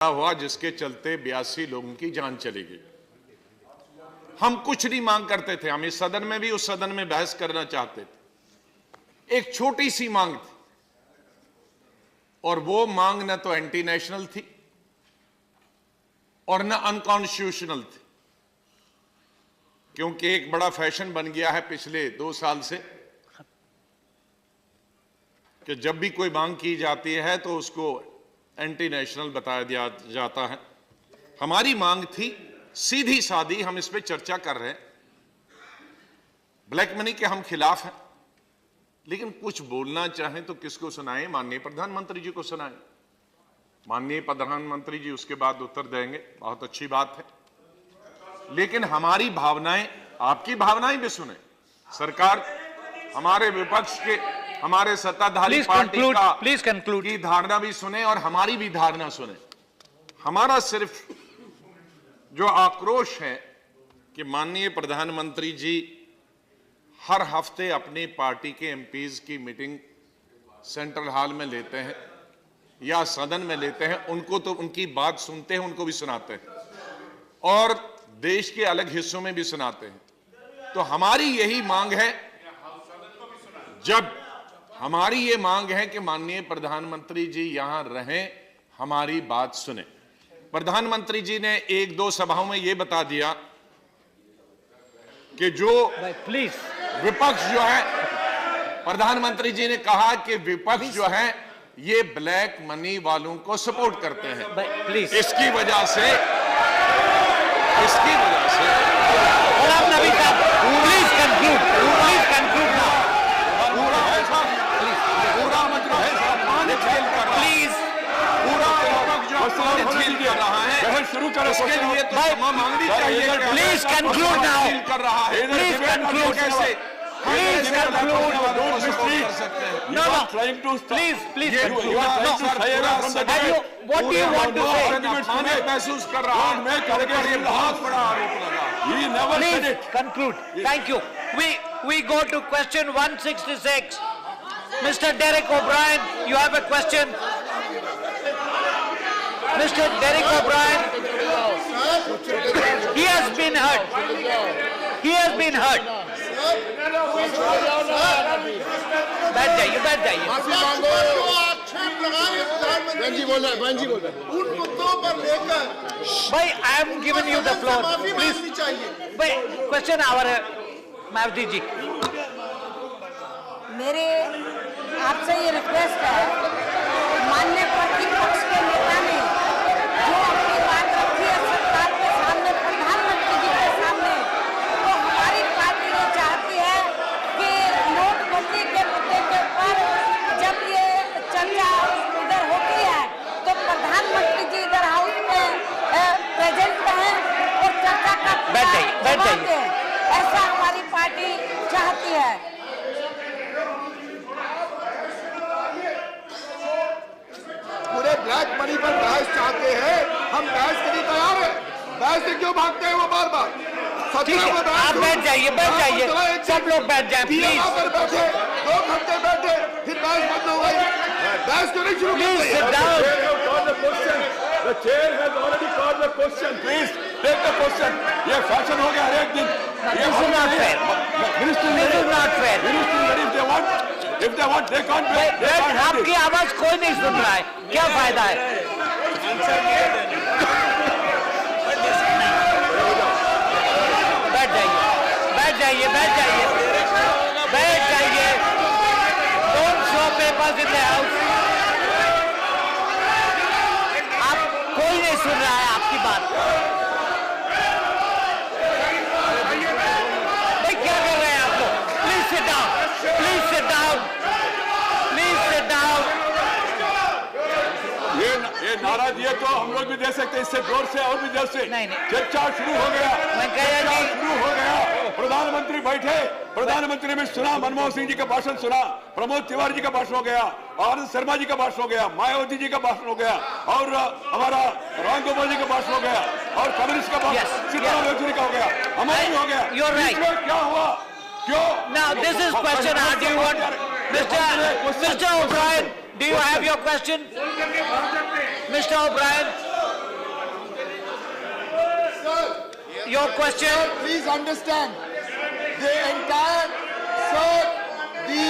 हुआ जिसके चलते 82 लोगों की जान चली गई। हम कुछ नहीं मांग करते थे, हम इस सदन में भी उस सदन में बहस करना चाहते थे। एक छोटी सी मांग थी और वो मांग न तो एंटी नेशनल थी और न अनकॉन्स्टिट्यूशनल थी, क्योंकि एक बड़ा फैशन बन गया है पिछले 2 साल से कि जब भी कोई मांग की जाती है तो उसको एंटी नेशनल बताया दिया जाता है। हमारी मांग थी सीधी सादी, हम इस पे चर्चा कर रहे हैं। ब्लैक मनी के हम खिलाफ हैं, लेकिन कुछ बोलना चाहें तो किसको सुनाएं? माननीय प्रधानमंत्री जी को सुनाएं। माननीय प्रधानमंत्री जी उसके बाद उत्तर देंगे, बहुत अच्छी बात है। लेकिन हमारी भावनाएं, आपकी भावनाएं भी सुने। सरकार, हमारे विपक्ष के, हमारे सत्ताधारी पार्टी का की धारणा भी सुने और हमारी भी धारणा सुने। हमारा सिर्फ जो आक्रोश है कि माननीय प्रधानमंत्री जी हर हफ्ते अपनी पार्टी के एमपीज की मीटिंग सेंट्रल हॉल में लेते हैं या सदन में लेते हैं, उनको तो उनकी बात सुनते हैं, उनको भी सुनाते हैं और देश के अलग हिस्सों में भी सुनाते हैं। तो हमारी यही मांग है, जब हमारी ये मांग है कि माननीय प्रधानमंत्री जी यहां रहें, हमारी बात सुने। प्रधानमंत्री जी ने 1-2 सभाओं में यह बता दिया कि जो विपक्ष जो है, प्रधानमंत्री जी ने कहा कि विपक्ष जो है ये ब्लैक मनी वालों को सपोर्ट करते हैं। इसकी वजह से शुरू करो, उसके लिए तो मांगनी चाहिए। प्लीज कंक्लूड नाउ, कर रहा है, प्लीज कंक्लूड, कैसे please conclude. No, trying to please conclude. you are trying to say from the debate. What do you want to say? खाने महसूस कर रहा है, मैं करके ये बहुत बड़ा आरोप लगा। He never said it. Please conclude. Thank you. We go to question 166. Mr. Derek O'Brien, you have a question. Mr. Derek O'Brien, he has been hurt. He has been hurt. बैठ जाइए, बैठ जाइए। उन मुद्दों पर लेकर भाई, I am giving you the floor. Please. भाई, क्वेश्चन आवर है, मायावती जी। मेरे आपसे ये रिक्वेस्ट है, माननीय प्रतिपक्ष के नेता ने जो अपनी बात रखी है सरकार के सामने, प्रधानमंत्री जी के सामने, तो हमारी पार्टी ये चाहती है कि नोटबंदी के मुद्दे के ऊपर जब ये चर्चा इधर होती है तो प्रधानमंत्री जी इधर हाउस में प्रेजेंट रहें और चर्चा का जवाब दें। ऐसा हमारी पार्टी चाहती है। पूरे ब्लैक मनी पर बहस चाहते हैं, हम बहस के लिए तैयार हैं। बहस से क्यों भागते हैं वो बार बार? ठीक है, आप बैठ जाइए, बैठ जाइए, सब लोग बैठ जाए प्लीज। बैठे 2 घंटे बैठे, फिर बहस बंद हो गई। बहस क्यों नहीं शुरू Please sit down. The chair has already called the question. Please take the question. ये फैशन हो गया हर एक दिन। This is not fair. This is not fair. If they want, they can't. आपकी आवाज कोई नहीं सुन रहा है, क्या फायदा है? बैठ जाइए, बैठ जाइए, बैठ जाइए, बैठ जाइए। Don't show papers in the house. आप कोई नहीं सुन रहा है आपकी बात। भाई क्या कर रहे हैं आप लोग? Please sit down. Please sit down. Please sit down. ये नाराज ये तो हम लोग भी दे सकते हैं, इससे जोर से और भी जोर से। नहीं। चर्चा शुरू हो गया, मैं कह रहा हूं, शुरू हो गया। प्रधानमंत्री बैठे, प्रधानमंत्री ने सुना, मनमोहन सिंह जी का भाषण सुना, प्रमोद तिवारी जी का भाषण हो गया, आनंद शर्मा जी का भाषण हो गया, मायावती जी का भाषण हो गया और हमारा राम गोपाल जी का भाषण हो गया और कम्युनिस्ट का भाषण सीताराम येचुरी का हो गया, हमारा भी हो गया। You're right. क्या हुआ? क्यों? Now this is question. Do you want Mr. O'Brien? Do you have your question, Mr. O'Brien? your question. Please understand, the entire, sir, the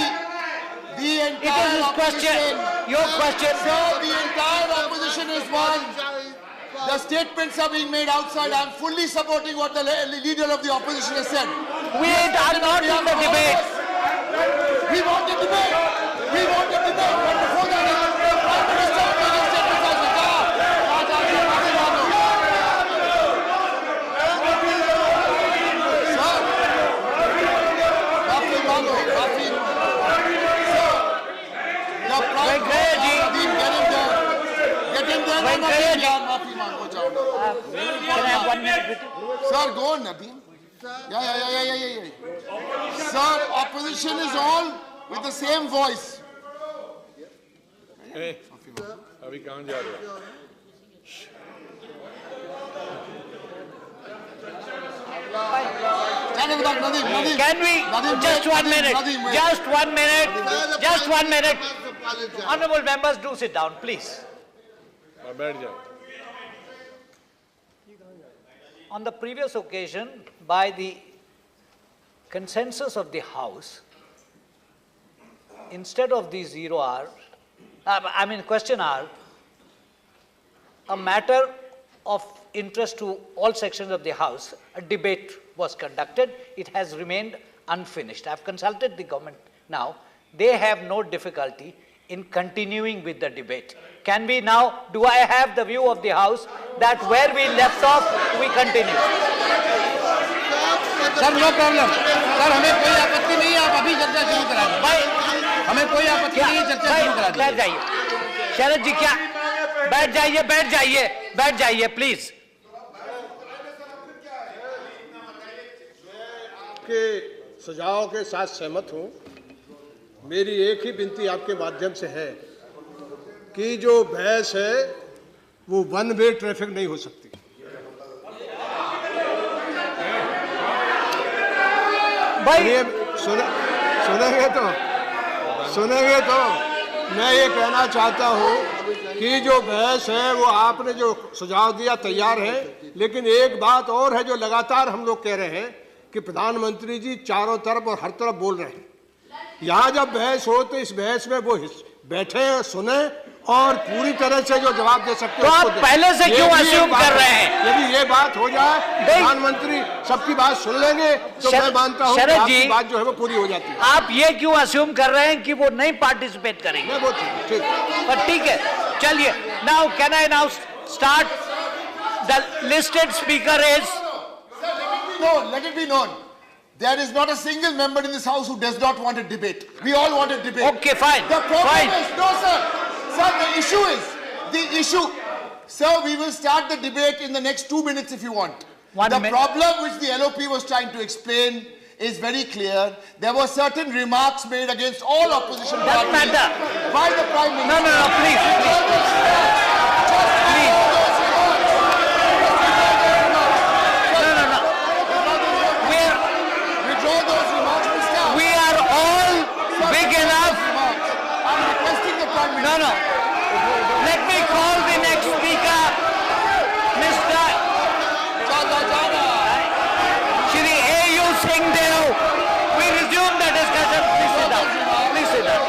It entire is his question. opposition. Your question. Sir, the entire opposition is one. The statements are being made outside. I'm fully supporting what the leader of the opposition has said. We are not in the debate. We want a debate. We want a debate. But before that, the Prime Minister making statements as Can I have 1 minute with you? Sir, go on, Nadeem. Yeah. Sir, opposition is all with the same voice. अभी कहाँ जा रहे हो? Nadeem. Can we, Nadeem, just wait, 1 minute, Nadeem, wait. just 1 minute, just 1 minute. Honorable members, do sit down, please. बैठ जाओ. On the previous occasion, by the consensus of the House, instead of the 0 hour, question hour, a matter of interest to all sections of the House, a debate was conducted. It has remained unfinished. I have consulted the government now. They have no difficulty in continuing with the debate. Can we now, do I have the view of the House that where we left off, we continue? Sir no problem sir हमें कोई आपत्ति नहीं है आप अभी चर्चा शुरू करा दें भाई, हमें कोई आपत्ति नहीं है चर्चा शुरू करा दें बैठ जाइए शरद जी क्या बैठ जाइए प्लीज के सुझाव के साथ सहमत हूं। मेरी एक ही विनती आपके माध्यम से है कि जो बहस है वो वन वे ट्रैफिक नहीं हो सकती। भाई सुनेंगे तो मैं ये कहना चाहता हूँ कि जो बहस है वो आपने जो सुझाव दिया तैयार है, लेकिन एक बात और है जो लगातार हम लोग कह रहे हैं कि प्रधानमंत्री जी चारों तरफ और हर तरफ बोल रहे हैं। यहाँ जब बहस हो तो इस बहस में वो बैठे सुने और पूरी तरह से जो जवाब दे सकते तो आप पहले से क्यों अस्यूम कर रहे हैं? यदि ये बात हो जाए प्रधानमंत्री सबकी बात सुन लेंगे तो मैं मानता हूँ कि आपकी बात जो है वो पूरी हो जाती है। आप ये क्यों अस्यूम कर रहे हैं कि वो नहीं पार्टिसिपेट करेंगे? वो ठीक पर ठीक है, चलिए। Now can I now start? The listed speaker is No, let it be known. There is not a single member in this house who does not want a debate. We all want a debate. Okay, fine. The problem Fine. is, no sir. Sir, the issue, sir, we will start the debate in the next 2 minutes if you want. The problem which the LOP was trying to explain is very clear. There were certain remarks made against all opposition Doesn't parties matter. by the Prime Minister. No, please. No. Let me call the next speaker, Mr. Shri A.U. Singh Deo. We resume the discussion. Please sit down. Please sit down.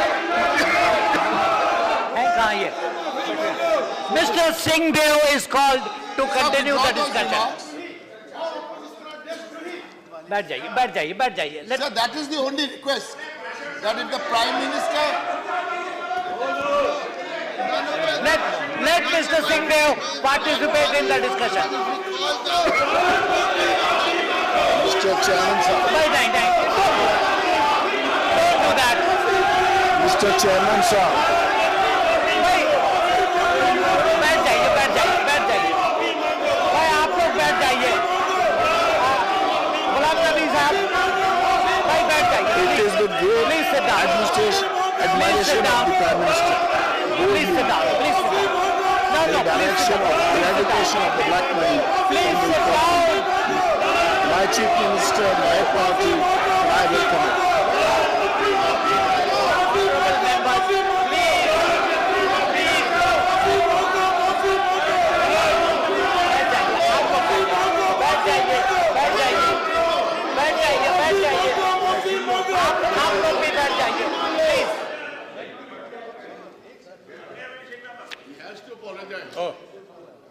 Mr. Singh Deo is called to continue the discussion. बैठ जाइए. Sir, that is the only request. That if the Prime Minister... Let Mr. Singh Deo participate in the discussion. Mr. Chairman, sir. Don't do that. Mr. Chairman, sir. बैठ जाइए. भाई आप लोग बैठ जाइए. गुलाम नबी साहब, भाई बैठ जाइए. It is the great Please sit down. administration of the Prime Minister. Please sit down. The direction of eradication of the black money. Please sit down. My Chief Minister, my party, I welcome it.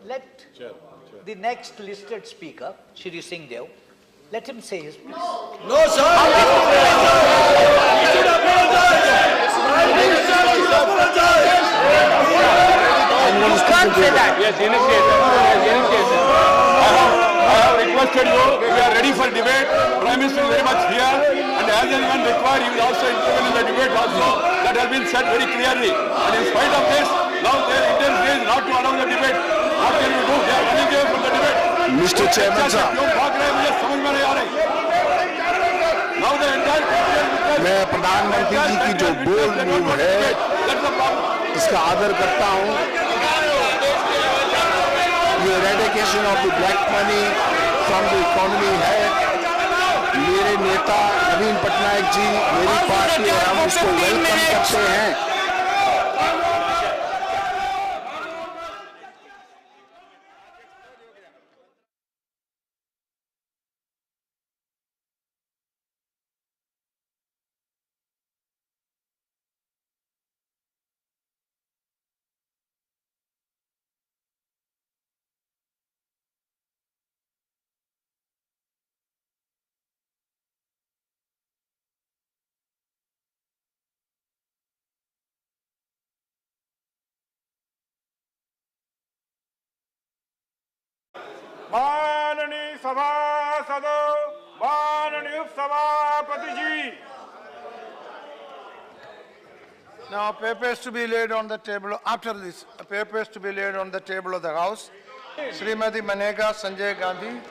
let the next listed speaker, Shri Singh Dev, let him say his piece. No, sir. You can't say that. Yes, I have requested you, we are ready for debate. Prime Minister is very much here, and as and when required, he will also intervene in the debate also. That has been said very clearly. And in spite of this, now their intent is not to allow the debate. What can we do? They are running away from the debate. Mr. Chairman sir, क्यों भाग रहे हैं मुझे समझ में नहीं आ रही. Now the entire मैं प्रधानमंत्री जी की जो बोल्ड मूव है इसका आदर करता हूं. ये eradication of the black money from the economy है. मेरे नेता नवीन पटनायक जी, मेरी पार्टी और हम इसको वेलकम करते हैं. माननीय सभासदों, माननीय उपसभापति जी. Now papers to be laid on the table after this. Papers to be laid on the table of the House. Srimati Maneka Sanjay Gandhi.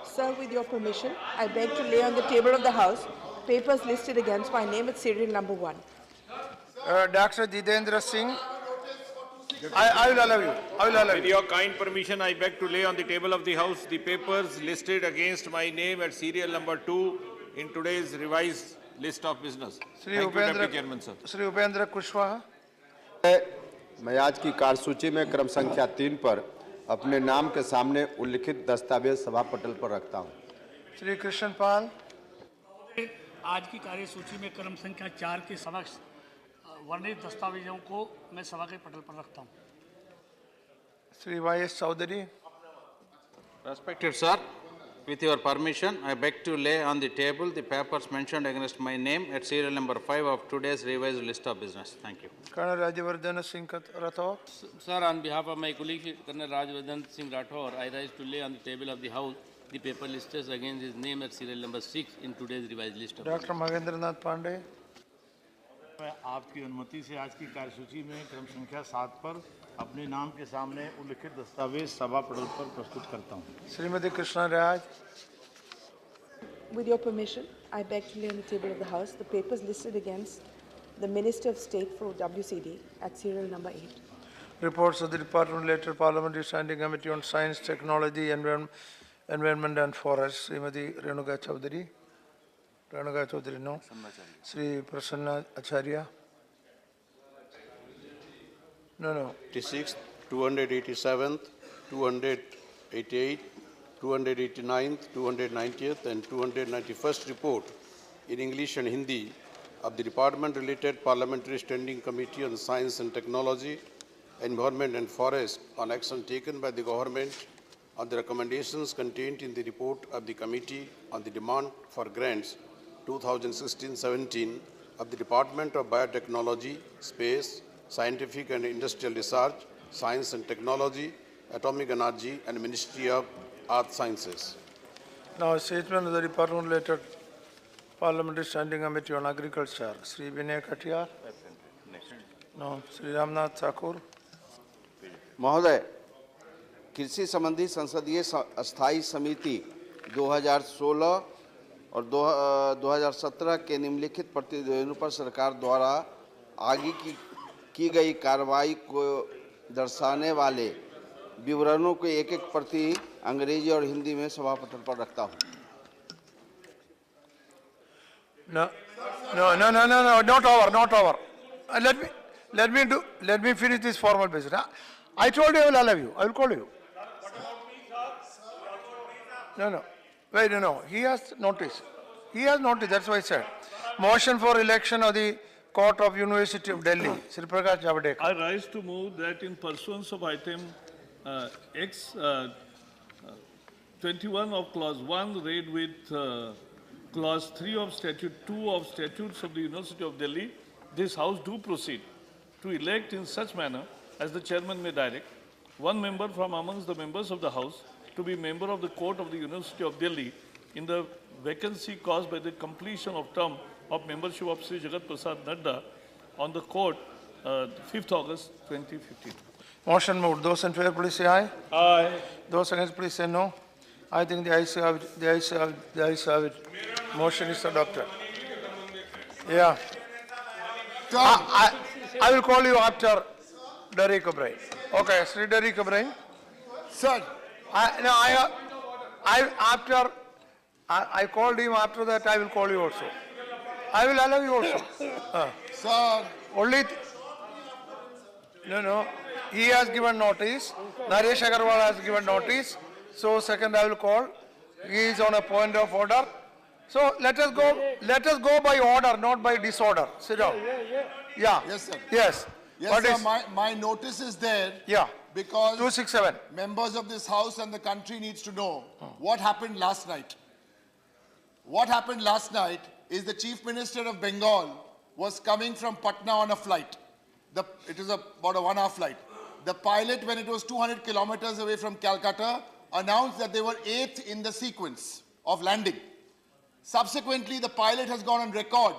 Sir, with your permission, I beg to lay on the table of the House papers listed against my name at serial number 1. Dr. Jitendra Singh. I will allow you. I will allow With you. your kind permission, I beg to lay on the table of the House the papers listed against my name at serial number 2 in today's revised list of business. Shri Thank you, Upendra, Deputy Chairman, sir. Shri Upendra Kushwaha. मैं आज की कार्यसूची में क्रम संख्या 3 पर अपने नाम के सामने उल्लिखित दस्तावेज सभा पटल पर रखता हूं. Shri Krishan Pal. आज की कार्यसूची में क्रम संख्या 4 के समक्ष वर्णित दस्तावेजों को मैं सभा के पटल पर रखता हूं. Shri Y.S. Chaudhary. Respected sir, with your permission, I beg to lay on the table the papers mentioned against my name at serial number 5 of today's revised list of business. Thank you. Colonel Rajyavardhan Singh Rathore. Sir, on behalf of my colleague Colonel Rajyavardhan Singh Rathore, I rise to lay on the table of the House the paper listed against his name at serial number 6 in today's revised list of Dr. Mahendranath Pandey. मैं आपकी अनुमति से आज की कार्यसूची में क्रम संख्या 7 पर अपने नाम के सामने उल्लिखित दस्तावेज सभा पटल पर प्रस्तुत करता हूं. Srimati Krishna Raj. With your permission, I beg to lay on the table of the House the papers listed against the Minister of State for WCD at serial number 8. Reports of the Department Later Parliamentary Standing Committee on Science, Technology, Environment and Forests. Srimati Renuka Chaudhary. Renuka Chaudhary, no. Sri Prasanna Acharya. No. 86th, 287th, 288th, 289th, 290th and 291st report in English and Hindi of the Department-related Parliamentary Standing Committee on Science and Technology, Environment and Forest on action taken by the government on the recommendations contained in the report of the Committee on the Demand for Grants 2016-17 of the Department of Biotechnology, Space, Scientific and Industrial Research, Science and Technology, Atomic Energy and Ministry of Earth Sciences. Now, statement of the Department-related Parliamentary Standing Committee on Agriculture. Sri Vinay Katiyar. No. Sri Ramnath Thakur. महोदय, कृषि संबंधी संसदीय अस्थायी समिति 2016 और 2017 के निम्नलिखित प्रतिवेदनों पर सरकार द्वारा आगे की गई कार्रवाई को दर्शाने वाले विवरणों को एक-एक प्रति अंग्रेजी और हिंदी में सभा पटल पर रखता हूं. No, not over. Let me finish this formal business. I told you I will allow you. I will call you. No. Wait, no. He has notice. That's why I said. Motion for election of the Court of University of Delhi. Sri Prakash Javadekar. I rise to move that in pursuance of item X 21 of Clause 1 read with Clause 3 of Statute 2 of Statutes of the University of Delhi, this House do proceed to elect in such manner as the Chairman may direct, one member from amongst the members of the House to be member of the Court of the University of Delhi in the vacancy caused by the completion of term of membership of Sri Jagat Prasad Nadda on the Court 5th August 2015. Motion moved. Those in favor, please say aye. Aye. Those against, please say no. I think the ayes have it. The ayes have it. The ayes have it. Motion is adopted. Yeah. I will call you after Derek O'Brien. Okay, Sri Derek O'Brien. Sir. I called him. After that, I will call you also. I will allow you also. Sir. Only. No. He has given notice. Naresh Agarwal has given notice. So second, I will call. He is on a point of order. So let us go. Let us go by order, not by disorder. Sit down. Yeah. Yes, sir. Yes. Yes, sir. My notice is there. Yeah. Because 267. Members of this House and the country needs to know what happened last night. What happened last night is the Chief Minister of Bengal was coming from Patna on a flight. It was about a 1 hour flight. The pilot, when it was 200 kilometers away from Calcutta, announced that they were 8th in the sequence of landing. Subsequently, the pilot has gone on record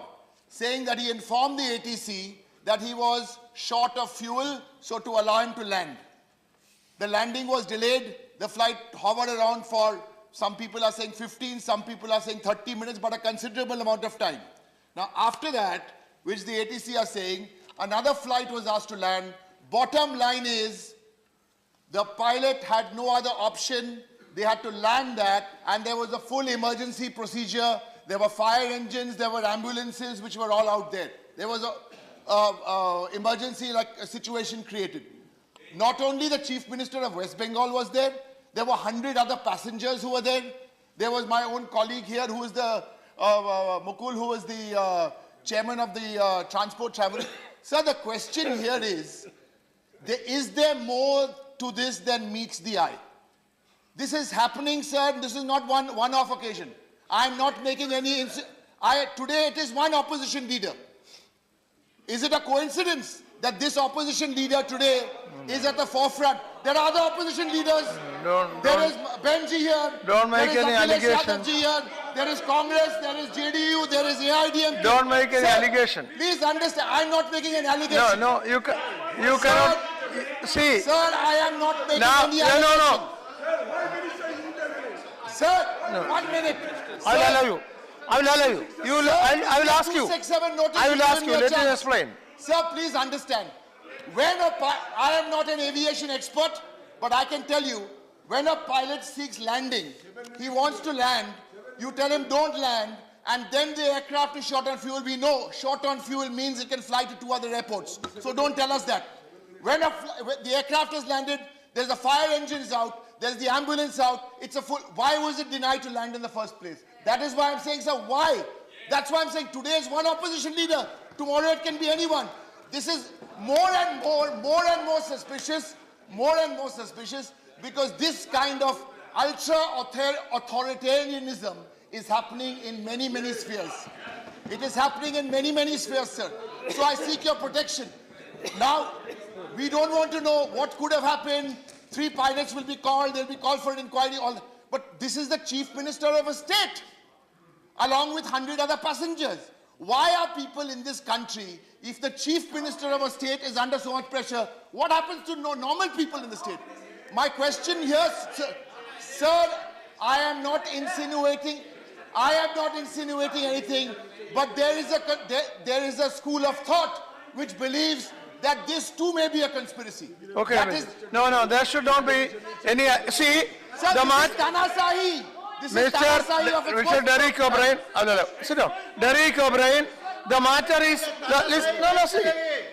saying that he informed the ATC that he was short of fuel, so to allow him to land. The landing was delayed. The flight hovered around for, some people are saying 15, some people are saying 30 minutes, but a considerable amount of time. Now, after that, which the ATC are saying, another flight was asked to land. Bottom line is, the pilot had no other option. They had to land that, and there was a full emergency procedure. There were fire engines, there were ambulances, which were all out there. There was a emergency situation created. Not only the Chief Minister of West Bengal was there, there were 100 other passengers who were there. There was my own colleague here, who is the Mukul, who is the chairman of the Transport Travel. Sir, the question here is there more to this than meets the eye? This is happening, sir. This is not one-off occasion. I'm not making any... Today it is one opposition leader. Is it a coincidence that this opposition leader today is at the forefront? There are other opposition leaders. There is Benji here. Don't make any allegation. There is Congress. There is JDU. There is AIDMK. Don't make any allegation. Please understand. I'm not making an allegation. No, you cannot. See. Sir, I am not making any allegation. No. Sir, 1 minute. I will allow you. I will allow you. I will ask you. I will ask you. Let me explain. Sir, please understand. I am not an aviation expert, but I can tell you, when a pilot seeks landing, he wants to land, you tell him don't land, and then the aircraft is short on fuel. We know short on fuel means it can fly to 2 other airports. So don't tell us that. When the aircraft has landed, there's the fire engines out, there's the ambulance out, it's a full... Why was it denied to land in the first place? That is why I'm saying, sir, why? That's why I'm saying today is one opposition leader. Tomorrow it can be anyone. This is more and more suspicious, because this kind of ultra-authoritarianism is happening in many, many spheres. It is happening in many, many spheres, sir. So I seek your protection. Now, we don't want to know what could have happened. 3 pilots will be called, they'll be called for an inquiry. But this is the Chief Minister of a state, along with 100 other passengers. Why are people in this country, if the Chief Minister of a state is under so much pressure, what happens to normal people in the state? My question here, sir, I am not insinuating anything, but there is a school of thought which believes that this too may be a conspiracy. Okay, no, there should not be any... See, sir, this is Tanasahi. Mr. Derek O'Brien, sit down. Derek O'Brien, the matter is...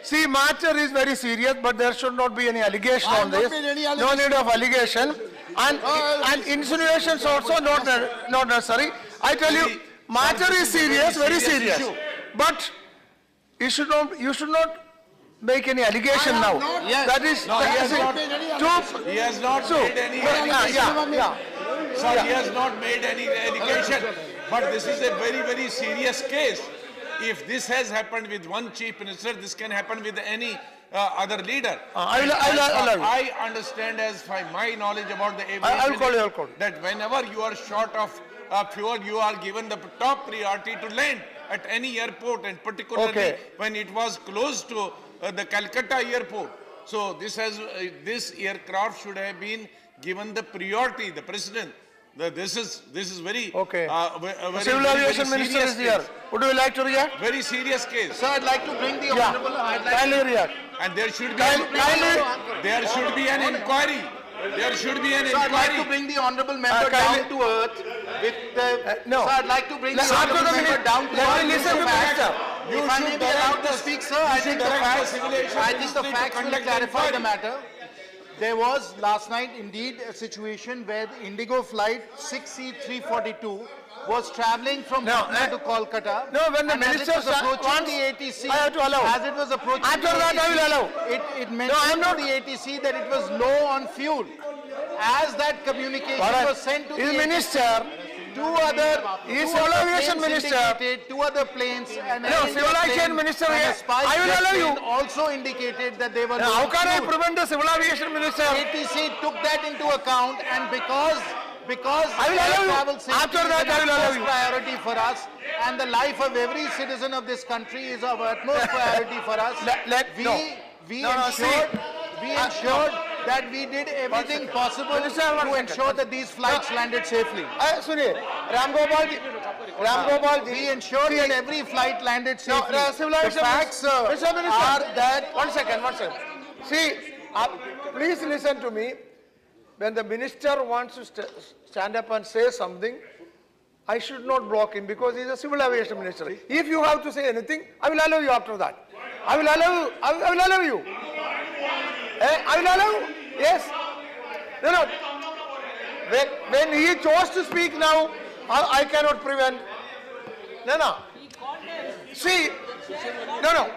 See, matter is very serious, but there should not be any allegation on this. No need of allegation. And insinuations also not necessary. I tell you, matter is serious, very serious. But you should not make any allegation now. That is, No, he has not made any allegation. He has not made any allegation. Sir, he has not made any allegation. But this is a very, very serious case. If this has happened with one chief minister, this can happen with any other leader. I understand, as my knowledge about the aviation, I'll call you. that whenever you are short of fuel, you are given the top priority to land at any airport, and particularly when it was close to the Calcutta airport. So this this aircraft should have been given the priority, the precedent. This is very Civil Aviation Minister is here. Would you like to react? Very serious case. Sir, I'd like to bring the honorable. Kindly react. And there should be an inquiry. There should be an inquiry. Sir, I'd like to bring the honorable member down to earth with the. No. Sir, I'd like to bring the honorable member down to earth. Let me listen to the minister. If I may be allowed to speak, sir, I think the facts will clarify the matter. There was last night indeed a situation where the Indigo flight 6C342 was travelling from Patna to Kolkata. No, when the minister was approaching the ATC, I have to allow. As it was approaching After the that, ATC, I will allow. It mentioned to the ATC that it was low on fuel. As that communication was sent to the minister, two other Civil Aviation Minister, two other planes, and Civil Aviation Minister, I will allow you. Also indicated that they were. How can I prevent the Civil Aviation Minister? ATC took that into account, and because I will allow you. travel safety After that, is I an will allow utmost you. priority for us, and the life of every citizen of this country is of utmost priority for us. We ensured that we did everything possible to ensure that these flights landed safely. Ram Gopal ji, We ensured that every flight landed safely. Civil The Aviation facts are that. One second. See, please listen to me. When the minister wants to stand up and say something, I should not block him because he is a Civil Aviation Minister. If you have to say anything, I will allow you after that. I will allow you. I will allow you. I will allow you. Yes. No. When he chose to speak now, I cannot prevent. No. See, no.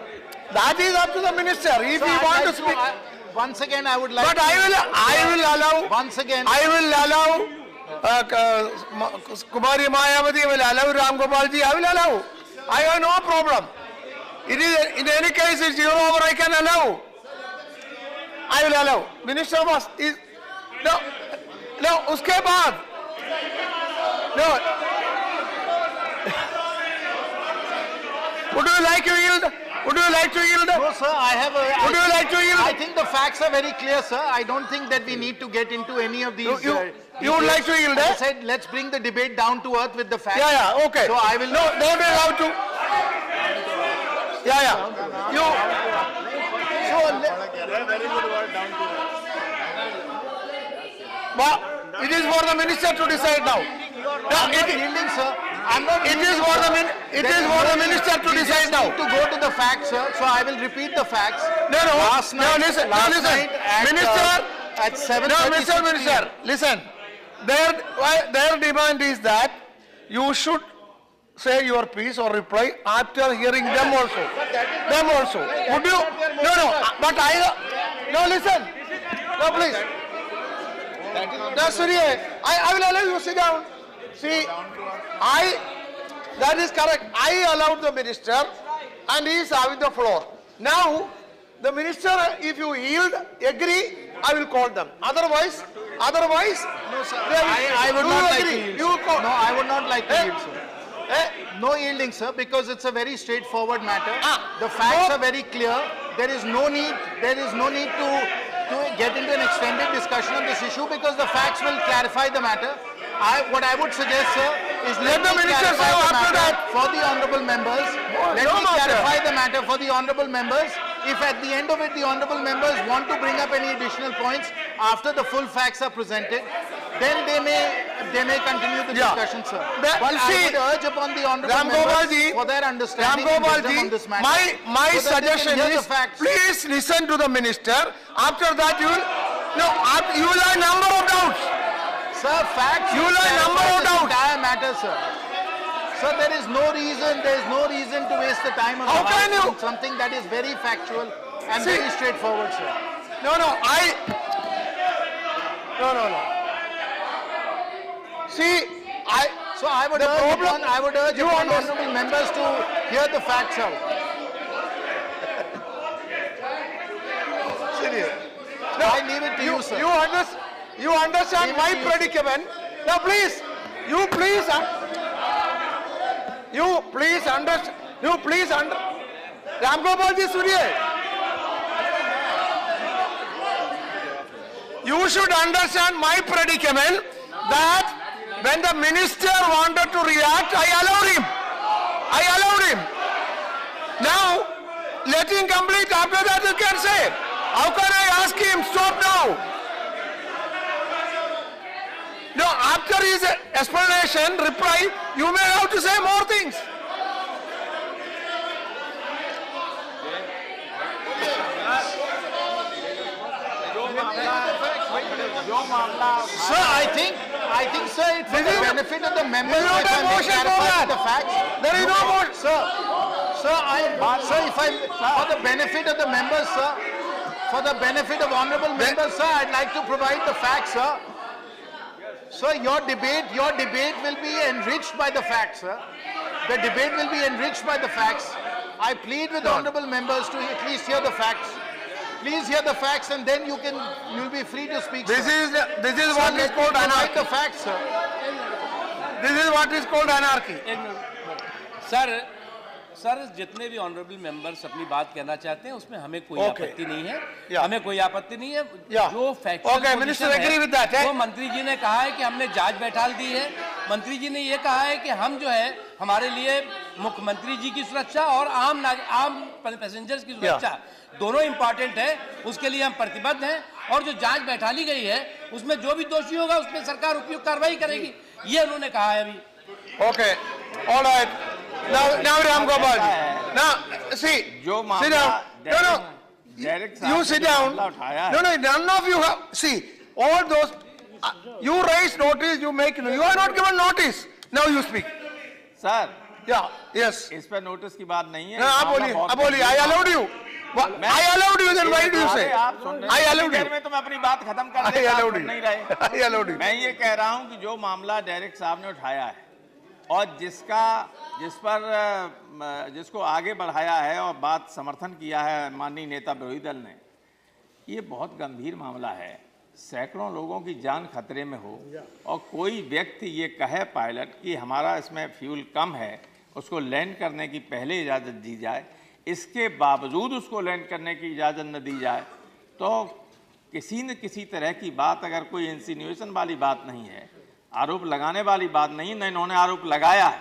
That is up to the minister. If he wants to speak. Once again, I would like. But I will allow. Once again, I will allow. Kumari Mayawati will allow. Ram Gopal ji, I will allow. I have no problem. It is in any case it's your over. I can allow. I will allow. Minister was is no. Uske baad. No. Would you like to yield? Would you like to yield? No, sir, Would you like to yield? I think the facts are very clear, sir. I don't think that we need to get into any of these. You would like to yield? I said, let's bring the debate down to earth with the facts. Yeah, okay. So I will. No, they may have to. Yeah. You. But it is for the minister to decide now. I'm not yielding, sir. It is for the minister to decide now. To go to the facts, sir. So I will repeat the facts. No. Last night, Listen. Minister. At 7:30. No, Minister. Listen. Their demand is that you should say your piece or reply after hearing them also. Would you? No. But listen. No, please. No, Surya, I will allow you to sit down. See, that is correct. I allowed the minister and he is having the floor. Now, the minister, if you yield, agree, I will call them. Otherwise, no, sir. I would not like to yield. No, I would not like to yield, sir. No yielding, sir, because it's a very straightforward matter. The facts are very clear. There is no need to get into an extended discussion on this issue because the facts will clarify the matter. What I would suggest, sir, is let me clarify the matter for the honourable members. Let me clarify the matter for the honourable members. If at the end of it the honourable members want to bring up any additional points after the full facts are presented, then they may continue the discussion, sir. But I would urge upon the honourable members for their understanding and wisdom on this matter. My suggestion is, please listen to the minister. After that, you will have a number of doubts. Sir, facts. You will have a number of doubts. Entire matter, sir. Sir, there is no reason to waste the time on something that is very factual. and very straightforward, sir. No. See, So I would urge honorable members to hear the facts out. I leave it to you, sir. You understand my predicament. Now, please, you please understand. Ram Gopal ji, suniye. You should understand my predicament that when the minister wanted to react, I allowed him. Now, let him complete. After that, you can say. How can I ask him, stop now? No, after his explanation, reply, you may have to say more things. Sir, I think, sir, it's for the benefit of the members. There is no motion for that. The facts. There is no motion. Sir, for the benefit of the members, sir, for the benefit of honorable members, sir, I'd like to provide the facts, sir. Sir, your debate will be enriched by the facts, sir. The debate will be enriched by the facts. I plead with honorable members to at least hear the facts. Please hear the facts, and then you'll be free to speak. This is what is called anarchy. The facts, sir. This is what is called anarchy. Sir जितने भी honourable members अपनी बात कहना चाहते हैं उसमें हमें कोई आपत्ति नहीं है, हमें कोई आपत्ति नहीं है। जो फैक्चुअल पोजीशन है वो मंत्री जी ने कहा है कि हमने जांच बैठा दी है। मंत्री जी ने ये कहा है कि हम जो है हमारे लिए मुख्यमंत्री जी की सुरक्षा और आम पैसेंजर्स की सुरक्षा दोनों इंपॉर्टेंट है, उसके लिए हम प्रतिबद्ध हैं। और जो जांच बैठा ली गई है उसमें जो भी दोषी होगा उसमें सरकार उपयुक्त कार्रवाई करेगी, ये उन्होंने कहा है अभी। Okay, all right. Now Ram Gopal. Now, see, sit down. No. You sit down. No, none of you have. See, all those. You raise notice, you make. You are not given notice. Now you speak. Sir. Yeah. Yes. इस पर notice की बात नहीं है। आप बोलिए. I allowed you. I allowed you. Then why do you say? I allowed you. में तुम अपनी बात खत्म कर दे। I allowed you. नहीं रहे। I allowed you. मैं ये कह रहा हूँ कि जो मामला डायरेक्ट साहब ने उठाया है और जिसको आगे बढ़ाया है और बात समर्थन किया है माननीय नेता विरोधी दल ने, ये बहुत गंभीर मामला है। सैकड़ों लोगों की जान खतरे में हो और कोई व्यक्ति ये कहे पायलट कि हमारा इसमें फ्यूल कम है, उसको लैंड करने की पहले इजाज़त दी जाए, इसके बावजूद उसको लैंड करने की इजाज़त न दी जाए, तो किसी न किसी तरह की बात, अगर कोई इंसिन्यूएशन वाली बात नहीं है, आरोप लगाने वाली बात नहीं, न इन्होंने आरोप लगाया है,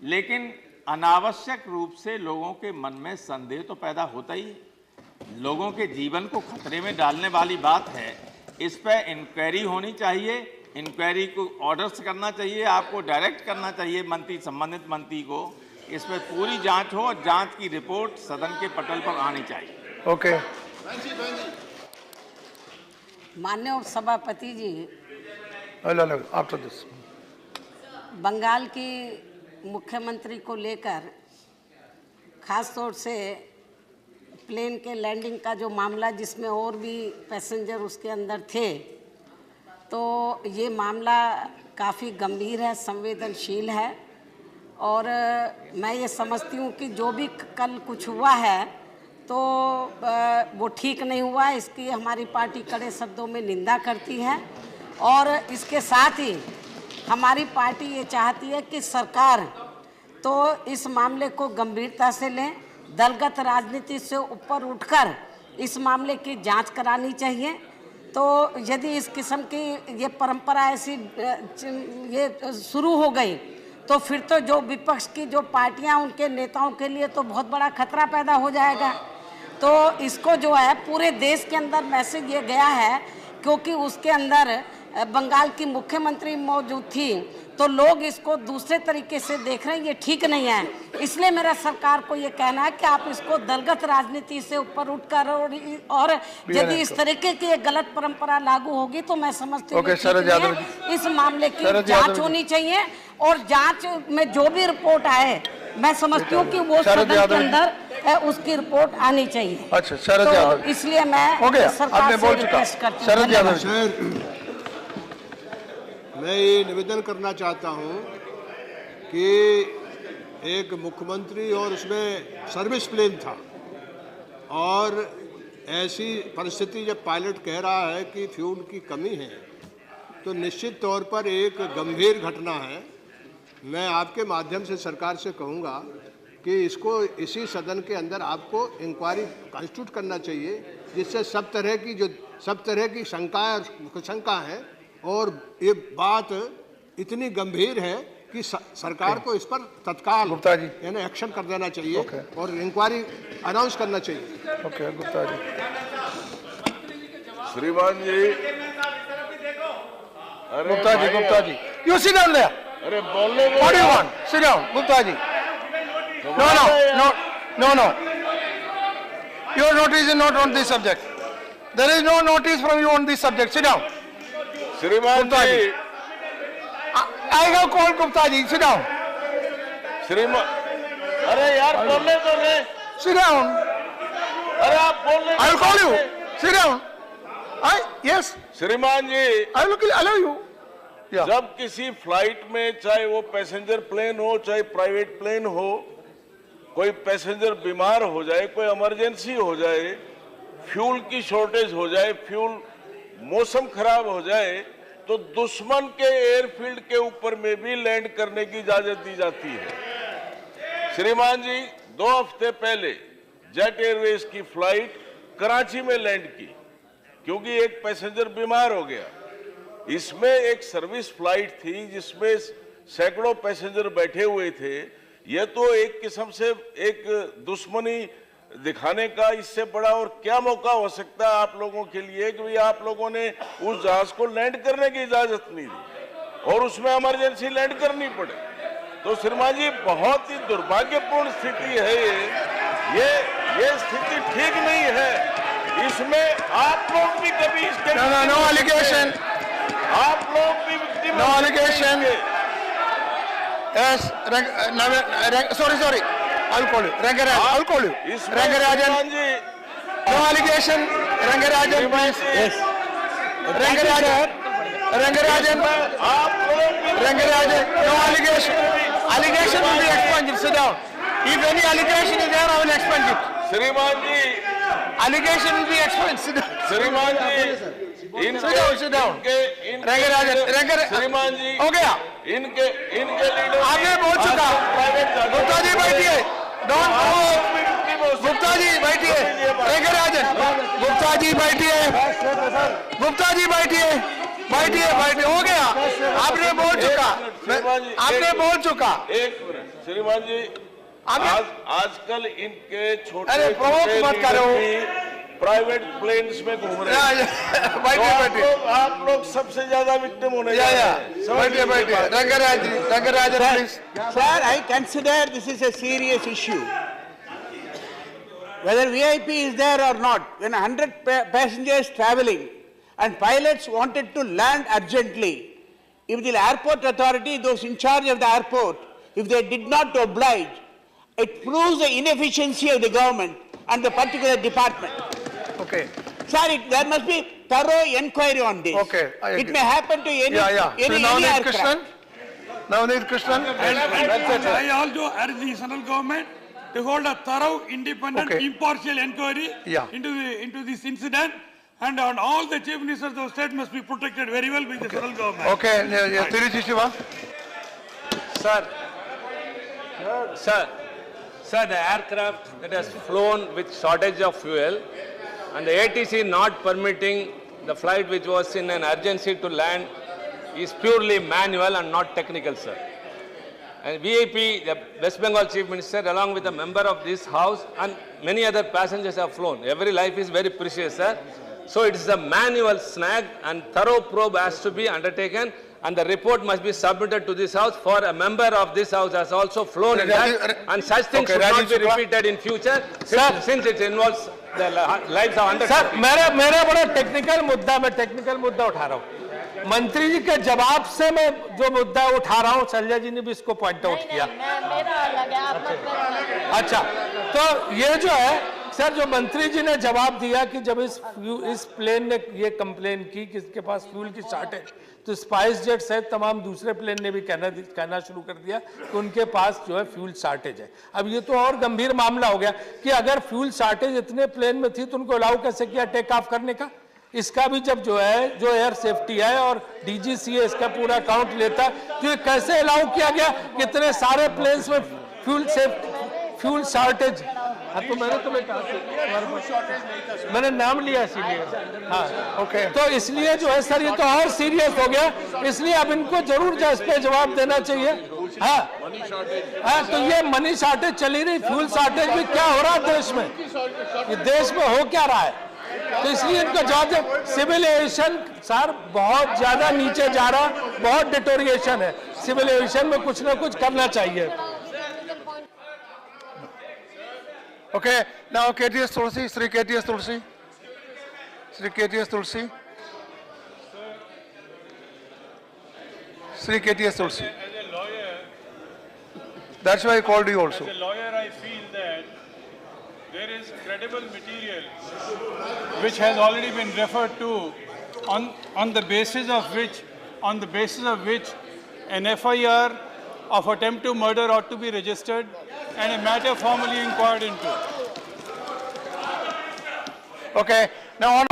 लेकिन अनावश्यक रूप से लोगों के मन में संदेह तो पैदा होता ही है। लोगों के जीवन को खतरे में डालने वाली बात है। इस पर इंक्वायरी होनी चाहिए, इंक्वायरी को ऑर्डर्स करना चाहिए, आपको डायरेक्ट करना चाहिए संबंधित मंत्री को। इस पर पूरी जांच हो और जांच की रिपोर्ट सदन के पटल पर आनी चाहिए। ओके। माननीय सभापति जी, आफ्टर दिस बंगाल की मुख्यमंत्री को लेकर खास तौर से प्लेन के लैंडिंग का जो मामला, जिसमें और भी पैसेंजर उसके अंदर थे, तो ये मामला काफ़ी गंभीर है, संवेदनशील है। और मैं ये समझती हूँ कि जो भी कल कुछ हुआ है तो वो ठीक नहीं हुआ। इसकी हमारी पार्टी कड़े शब्दों में निंदा करती है और इसके साथ ही हमारी पार्टी ये चाहती है कि सरकार तो इस मामले को गंभीरता से लें, दलगत राजनीति से ऊपर उठकर इस मामले की जांच करानी चाहिए। तो यदि इस किस्म की ये परंपरा ऐसी ये शुरू हो गई तो फिर तो जो विपक्ष की जो पार्टियां, उनके नेताओं के लिए तो बहुत बड़ा खतरा पैदा हो जाएगा। तो इसको जो है पूरे देश के अंदर मैसेज ये गया है, क्योंकि उसके अंदर बंगाल की मुख्यमंत्री मौजूद थी, तो लोग इसको दूसरे तरीके से देख रहे हैं, ये ठीक नहीं है। इसलिए मेरा सरकार को ये कहना है कि आप इसको दलगत राजनीति से ऊपर उठकर और यदि इस तरीके की एक गलत परंपरा लागू होगी तो मैं समझती हूँ इस मामले की जांच होनी चाहिए और जांच में जो भी रिपोर्ट आए, मैं समझती हूँ कि वो सदन के अंदर है, उसकी रिपोर्ट आनी चाहिए। अच्छा, शरद यादव, इसलिए मैं सरकार से रिक्वेस्ट करती हूँ। शरद यादव, मैं ये निवेदन करना चाहता हूँ कि एक मुख्यमंत्री और उसमें सर्विस प्लेन था, और ऐसी परिस्थिति जब पायलट कह रहा है कि फ्यूल की कमी है, तो निश्चित तौर पर एक गंभीर घटना है। मैं आपके माध्यम से सरकार से कहूँगा कि इसको इसी सदन के अंदर आपको इंक्वायरी कॉन्स्टिट्यूट करना चाहिए, जिससे सब तरह की शंकाएं और कुशंका है, और ये बात इतनी गंभीर है कि सरकार को इस पर तत्काल यानी एक्शन कर देना चाहिए और इंक्वायरी अनाउंस करना चाहिए। ओके, गुप्ता जी। श्रीमान जी, Gupta ji, you sit down there. अरे बोलने दो। What do you want? Sit down, Gupta ji. No. Your notice is not on this subject. There is no notice from you on this subject. Sit down. श्रीमान जी, I have called Gupta ji. Sit down. श्रीमान, अरे यार बोलने दो रे। Sit down. अरे आप बोलने। I will call you. Sit down. Yes. श्रीमान जी, I will allow you. जब किसी फ्लाइट में, चाहे वो पैसेंजर प्लेन हो चाहे प्राइवेट प्लेन हो, कोई पैसेंजर बीमार हो जाए, कोई इमरजेंसी हो जाए, फ्यूल की शॉर्टेज हो जाए, फ्यूल मौसम खराब हो जाए, तो दुश्मन के एयरफील्ड के ऊपर में भी लैंड करने की इजाजत दी जाती है। श्रीमान जी, 2 हफ्ते पहले जेट एयरवेज की फ्लाइट कराची में लैंड की क्योंकि एक पैसेंजर बीमार हो गया। इसमें एक सर्विस फ्लाइट थी जिसमें सैकड़ों पैसेंजर बैठे हुए थे। यह तो एक किस्म से एक दुश्मनी दिखाने का इससे बड़ा और क्या मौका हो सकता है आप लोगों के लिए कि आप लोगों ने उस जहाज को लैंड करने की इजाजत नहीं दी और उसमें इमरजेंसी लैंड करनी पड़े। तो श्रीमान जी, बहुत ही दुर्भाग्यपूर्ण स्थिति है ये स्थिति ठीक नहीं है। इसमें आप लोग भी कभी इसके नो एलिगेशन, आप लोग भी victim. No allegation. Yes, sorry. I'll call you. I'll call you. Rangarajan. No allegation. Rangarajan, please. Yes. Rangarajan. No allegation. Allegation will be expunged. Sit down. If any allegation is there, I will expunge it. श्रीमान जी, allegation will be expunged. Sit down. श्रीमान जी, sit down. Rangarajan. श्रीमान जी, हो गया। इनके leader आपने बोल चुका। गुप्ता जी बैठिए। गुप्ता जी बैठिए। रंगराजन, गुप्ता जी बैठिए। गुप्ता जी बैठिए। हो गया। आपने बोल चुका। एक मिनट श्रीमान जी, आजकल इनके छोटे अरे प्रोवोक मत करो। प्राइवेट प्लेन्स में घूम रहे हैं। आप लोग सबसे ज्यादा विक्टिम होने जा रहे हैं। बैठिए। Rangarajan please. Sir, I consider this is a serious issue. Whether VIP is there or not, when 100 passengers traveling and pilots wanted to land urgently, if the airport authority, those in charge of the airport, if they did not oblige, it proves the inefficiency of the government and the particular department. Okay. Sir, there must be thorough inquiry on this. Okay, I agree. It may happen to any aircraft. Navneet Krishnan. I also urge the central government to hold a thorough, independent, impartial inquiry into this incident, and on all the chief ministers of state must be protected very well by the central government. Okay, Tiruchi Shiva. Sir, the aircraft that has flown with shortage of fuel and the ATC not permitting the flight which was in an urgency to land is purely manual and not technical, sir. And VIP, the West Bengal Chief Minister, along with a member of this House and many other passengers have flown. Every life is very precious, sir. So it is a manual snag and thorough probe has to be undertaken, and the report must be submitted to this House, for a member of this House has also flown in that, and such things should not be repeated in future since it involves the lives of under. Sir, मेरा बड़ा technical मुद्दा उठा रहा हूँ। मंत्री जी के जवाब से मैं जो मुद्दा उठा रहा हूं, शैलजा जी ने भी इसको पॉइंट आउट किया। मेरा अलग है, आप मत अच्छा, तो ये जो है सर, जो मंत्री जी ने जवाब दिया कि जब इस प्लेन ने ये कंप्लेन की कि इसके पास फ्यूल की शॉर्टेज, तो स्पाइस जेट सहित तमाम दूसरे प्लेन ने भी कहना शुरू कर दिया कि उनके पास जो है फ्यूल शॉर्टेज है। अब ये तो और गंभीर मामला हो गया कि अगर फ्यूल शॉर्टेज इतने प्लेन में थी तो उनको अलाउ कैसे किया टेक ऑफ करने का? इसका भी जब जो है, जो एयर सेफ्टी है और DGCA इसका पूरा अकाउंट लेता है, तो ये कैसे अलाउ किया गया कितने सारे प्लेन्स में फ्यूल शॉर्टेज? हाँ, तो मैंने तुम्हें कहा, मैंने नाम लिया इसीलिए। हाँ, ओके। तो इसलिए जो है सर, ये तो और सीरियस हो गया, इसलिए अब इनको जरूर जो इस पे जवाब देना चाहिए। हाँ, तो ये मनी शॉर्टेज चली रही, फ्यूल शॉर्टेज भी क्या हो रहा है देश में, ये देश में हो क्या रहा है, तो इसलिए इनको जवाब दे। सिविल एविएशन सर बहुत ज्यादा नीचे जा रहा, बहुत डिटोरिएशन है सिविल एविएशन में, कुछ ना कुछ करना चाहिए। Okay, now KTS Tulsi, Sri KTS Tulsi. Sri KTS Tulsi. Sri KTS Tulsi. As a lawyer, that's why I called you also. As a lawyer, I feel that there is credible material which has already been referred to, on the basis of which an FIR of attempt to murder ought to be registered and a matter formally inquired into. Okay, now on